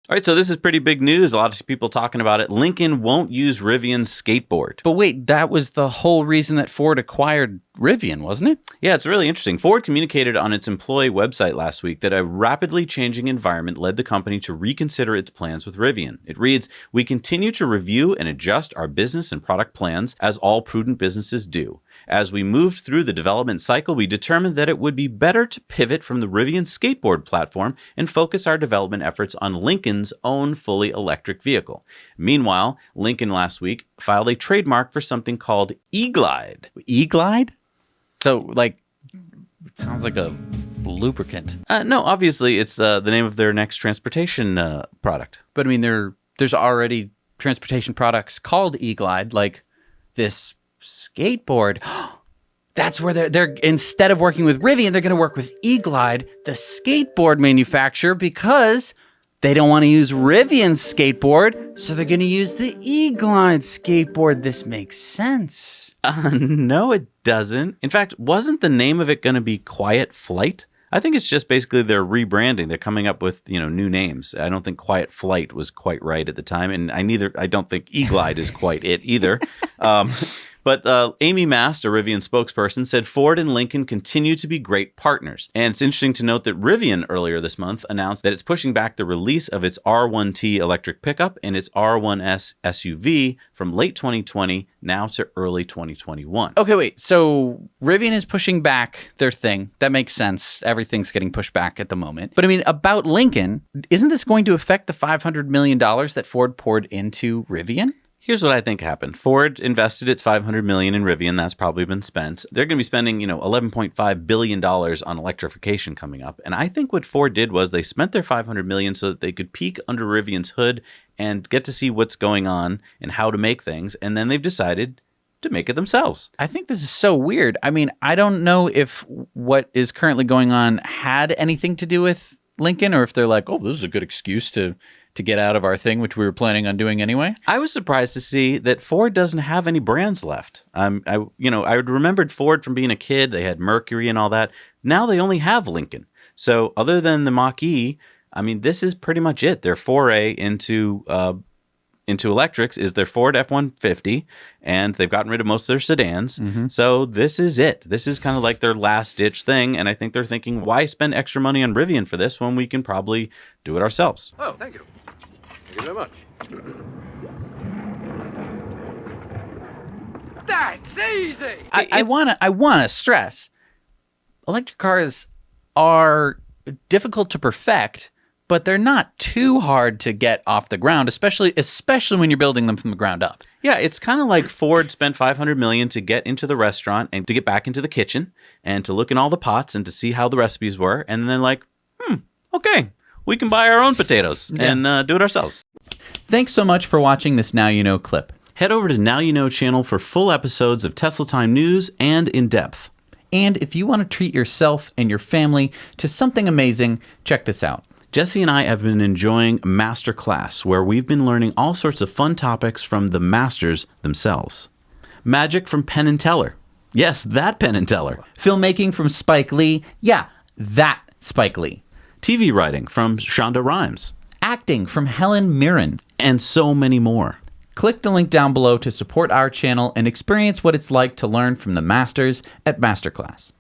All right, so this is pretty big news. A lot of people talking about it. Lincoln won't use Rivian's Skateboard. But wait, that was the whole reason that Ford acquired Rivian, wasn't it? Yeah, it's really interesting. Ford communicated on its employee website last week that a rapidly changing environment led the company to reconsider its plans with Rivian. It reads, "We continue to review and adjust our business and product plans as all prudent businesses do. As we moved through the development cycle, we determined that it would be better to pivot from the Rivian Skateboard platform and focus our development efforts on Lincoln's own fully electric vehicle." Meanwhile, Lincoln last week filed a trademark for something called E-Glide. E-Glide? So, like, it sounds like a lubricant. No, obviously, it's the name of their next transportation product. But, I mean, there's already transportation products called E-Glide, like this skateboard. That's where they're instead of working with Rivian, they're going to work with E-Glide, the skateboard manufacturer, because they don't want to use Rivian's skateboard, so they're going to use the E-Glide skateboard. This makes sense. No, it doesn't. In fact, wasn't the name of it going to be Quiet Flight? I think it's just basically they're rebranding. They're coming up with, new names. I don't think Quiet Flight was quite right at the time, and I don't think E-Glide is quite it either. But Amy Mast, a Rivian spokesperson, said Ford and Lincoln continue to be great partners. And it's interesting to note that Rivian earlier this month announced that it's pushing back the release of its R1T electric pickup and its R1S SUV from late 2020 now to early 2021. Okay, wait. So Rivian is pushing back their thing. That makes sense. Everything's getting pushed back at the moment. But I mean, about Lincoln, isn't this going to affect the $500 million that Ford poured into Rivian? Here's what I think happened. Ford invested its $500 million in Rivian. That's probably been spent. They're going to be spending, $11.5 billion on electrification coming up. And I think what Ford did was they spent their $500 million so that they could peek under Rivian's hood and get to see what's going on and how to make things. And then they've decided to make it themselves. I think this is so weird. I mean, I don't know if what is currently going on had anything to do with Lincoln, or if they're like, oh, this is a good excuse to get out of our thing, which we were planning on doing anyway. I was surprised to see that Ford doesn't have any brands left. I remembered Ford from being a kid. They had Mercury and all that. Now they only have Lincoln. So other than the Mach-E, I mean, this is pretty much it. Their foray into electrics is their Ford F-150, and they've gotten rid of most of their sedans. Mm-hmm. So this is it. This is kind of like their last-ditch thing, and I think they're thinking, why spend extra money on Rivian for this when we can probably do it ourselves? Oh, thank you. Thank you very much. That's easy! I wanna stress, electric cars are difficult to perfect, but they're not too hard to get off the ground, especially when you're building them from the ground up. Yeah, it's kind of like Ford spent $500 million to get into the restaurant and to get back into the kitchen and to look in all the pots and to see how the recipes were. And then like, okay, we can buy our own potatoes and do it ourselves. Thanks so much for watching this Now You Know clip. Head over to Now You Know channel for full episodes of Tesla Time news and in depth. And if you want to treat yourself and your family to something amazing, check this out. Jesse and I have been enjoying Masterclass, where we've been learning all sorts of fun topics from the masters themselves. Magic from Penn and Teller. Yes, that Penn and Teller. Filmmaking from Spike Lee. Yeah, that Spike Lee. TV writing from Shonda Rhimes. Acting from Helen Mirren. And so many more. Click the link down below to support our channel and experience what it's like to learn from the masters at Masterclass.